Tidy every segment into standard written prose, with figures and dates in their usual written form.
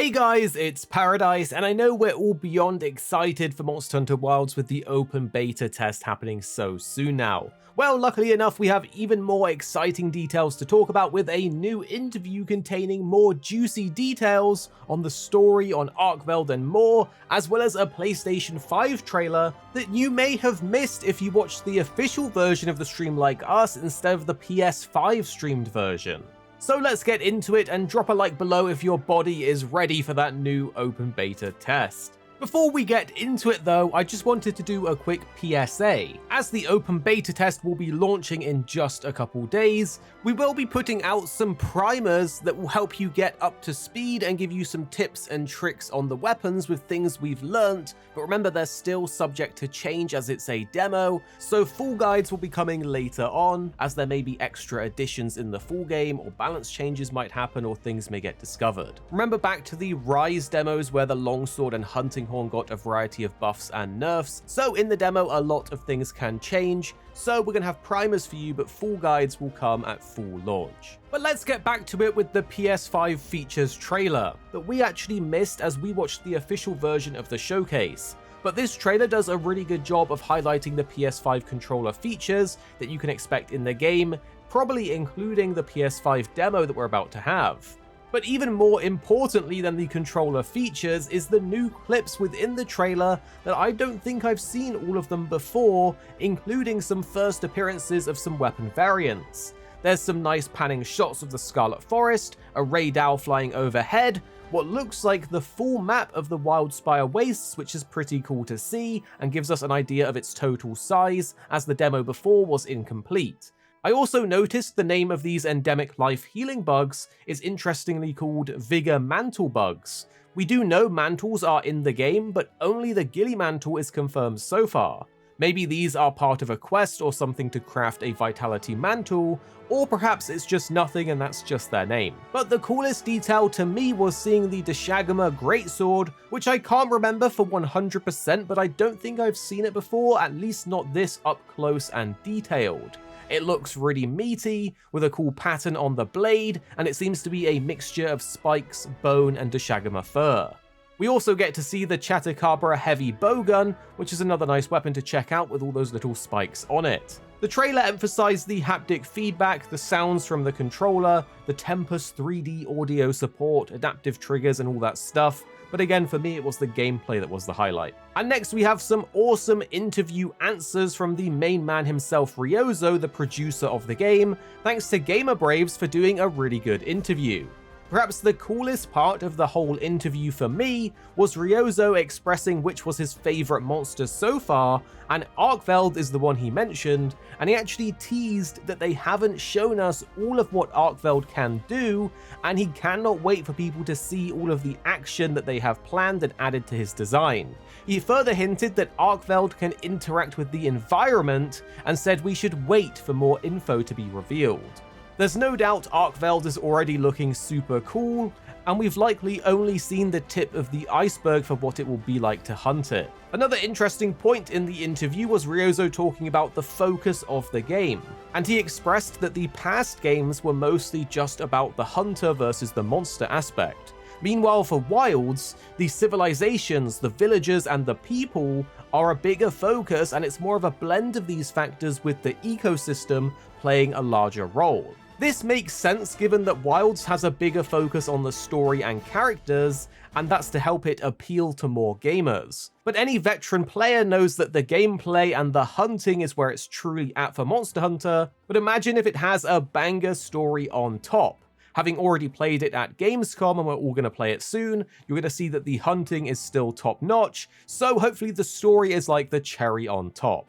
Hey guys, it's Paradise, and I know we're all beyond excited for Monster Hunter Wilds with the open beta test happening so soon now. Well, luckily enough, we have even more exciting details to talk about with a new interview containing more juicy details on the story, on Arekkz and more, as well as a PlayStation 5 trailer that you may have missed if you watched the official version of the stream like us instead of the PS5 streamed version. So let's get into it, and drop a like below if your body is ready for that new open beta test. Before we get into it though, I just wanted to do a quick PSA. As the open beta test will be launching in just a couple days, we will be putting out some primers that will help you get up to speed and give you some tips and tricks on the weapons with things we've learnt, but remember they're still subject to change as it's a demo, so full guides will be coming later on, as there may be extra additions in the full game, or balance changes might happen, or things may get discovered. Remember back to the Rise demos where the longsword and hunting horn got a variety of buffs and nerfs, so in the demo a lot of things can change, so we're gonna have primers for you, but full guides will come at full launch. But let's get back to it with the PS5 features trailer that we actually missed as we watched the official version of the showcase. But this trailer does a really good job of highlighting the PS5 controller features that you can expect in the game, probably including the PS5 demo that we're about to have. But even more importantly than the controller features is the new clips within the trailer that I don't think I've seen all of them before, including some first appearances of some weapon variants. There's some nice panning shots of the Scarlet Forest, a Ray Dow flying overhead, what looks like the full map of the Wildspire Wastes, which is pretty cool to see and gives us an idea of its total size, as the demo before was incomplete. I also noticed the name of these endemic life healing bugs is interestingly called Vigor Mantle bugs. We do know mantles are in the game, but only the Ghillie Mantle is confirmed so far. Maybe these are part of a quest or something to craft a Vitality Mantle, or perhaps it's just nothing and that's just their name. But the coolest detail to me was seeing the Deshagama Greatsword, which I can't remember for 100%, but I don't think I've seen it before, at least not this up close and detailed. It looks really meaty, with a cool pattern on the blade, and it seems to be a mixture of spikes, bone, and Deshagama fur. We also get to see the Chattacabra heavy bowgun, which is another nice weapon to check out with all those little spikes on it. The trailer emphasized the haptic feedback, the sounds from the controller, the Tempest 3D audio support, adaptive triggers, and all that stuff. But again, for me, it was the gameplay that was the highlight. And next we have some awesome interview answers from the main man himself, Ryozo, the producer of the game, thanks to Gamer Braves for doing a really good interview. Perhaps the coolest part of the whole interview for me was Ryozo expressing which was his favorite monster so far, and Arekkz is the one he mentioned, and he actually teased that they haven't shown us all of what Arekkz can do, and he cannot wait for people to see all of the action that they have planned and added to his design. He further hinted that Arekkz can interact with the environment, and said we should wait for more info to be revealed. There's no doubt Arekkz is already looking super cool, and we've likely only seen the tip of the iceberg for what it will be like to hunt it. Another interesting point in the interview was Ryozo talking about the focus of the game, and he expressed that the past games were mostly just about the hunter versus the monster aspect. Meanwhile, for Wilds, the civilizations, the villagers, and the people are a bigger focus, and it's more of a blend of these factors with the ecosystem playing a larger role. This makes sense given that Wilds has a bigger focus on the story and characters, and that's to help it appeal to more gamers. But any veteran player knows that the gameplay and the hunting is where it's truly at for Monster Hunter, but imagine if it has a banger story on top. Having already played it at Gamescom, and we're all going to play it soon, you're going to see that the hunting is still top notch, so hopefully the story is like the cherry on top.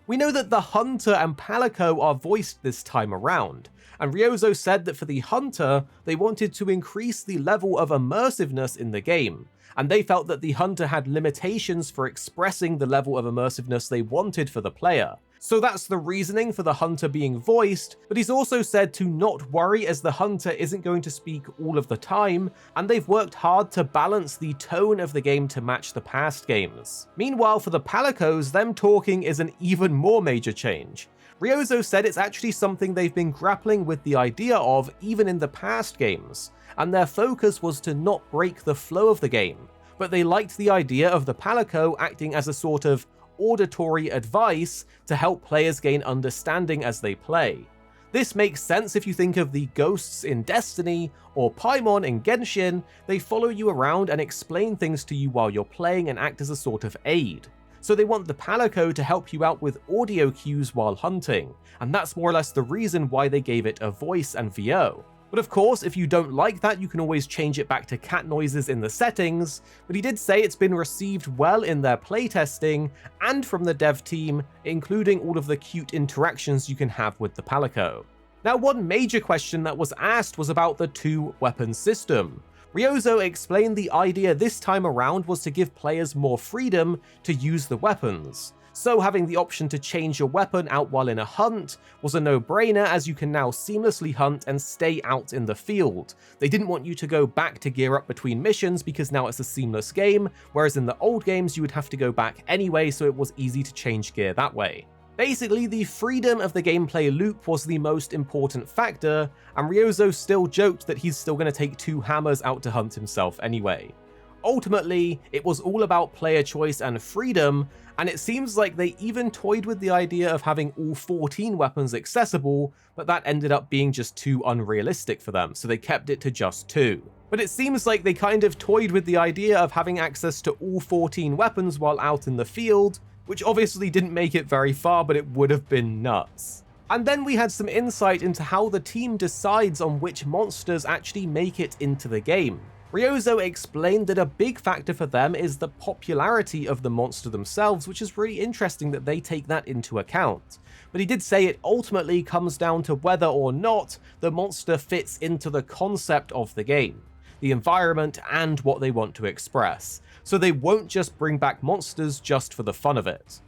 We know that the Hunter and Palico are voiced this time around, and Ryozo said that for the Hunter, they wanted to increase the level of immersiveness in the game, and they felt that the Hunter had limitations for expressing the level of immersiveness they wanted for the player. So that's the reasoning for the Hunter being voiced, but he's also said to not worry as the Hunter isn't going to speak all of the time, and they've worked hard to balance the tone of the game to match the past games. Meanwhile, for the Palicos, them talking is an even more major change. Ryozo said it's actually something they've been grappling with the idea of even in the past games, and their focus was to not break the flow of the game, but they liked the idea of the palico acting as a sort of auditory advice to help players gain understanding as they play. This makes sense if you think of the ghosts in Destiny or Paimon in Genshin. They follow you around and explain things to you while you're playing and act as a sort of aid. So they want the palico to help you out with audio cues while hunting, and that's more or less the reason why they gave it a voice and VO. But of course, if you don't like that, you can always change it back to cat noises in the settings, but he did say it's been received well in their playtesting and from the dev team, including all of the cute interactions you can have with the palico. Now, one major question that was asked was about the two-weapon system. Ryozo explained the idea this time around was to give players more freedom to use the weapons. So having the option to change your weapon out while in a hunt was a no-brainer, as you can now seamlessly hunt and stay out in the field. They didn't want you to go back to gear up between missions because now it's a seamless game, whereas in the old games you would have to go back anyway, so it was easy to change gear that way. Basically, the freedom of the gameplay loop was the most important factor, and Ryozo still joked that he's still going to take two hammers out to hunt himself anyway. Ultimately, it was all about player choice and freedom, and it seems like they even toyed with the idea of having all 14 weapons accessible, but that ended up being just too unrealistic for them, so they kept it to just 2. But it seems like they kind of toyed with the idea of having access to all 14 weapons while out in the field, which obviously didn't make it very far, but it would have been nuts. And then we had some insight into how the team decides on which monsters actually make it into the game. Ryozo explained that a big factor for them is the popularity of the monster themselves, which is really interesting that they take that into account. But he did say it ultimately comes down to whether or not the monster fits into the concept of the game, the environment, and what they want to express. So they won't just bring back monsters just for the fun of it.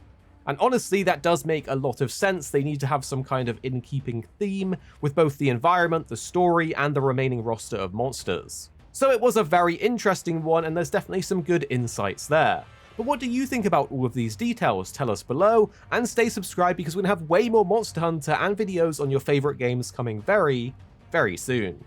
And honestly, that does make a lot of sense. They need to have some kind of in-keeping theme with both the environment, the story, and the remaining roster of monsters. So it was a very interesting one, and there's definitely some good insights there. But what do you think about all of these details? Tell us below, and stay subscribed because we're going to have way more Monster Hunter and videos on your favorite games coming very, very soon.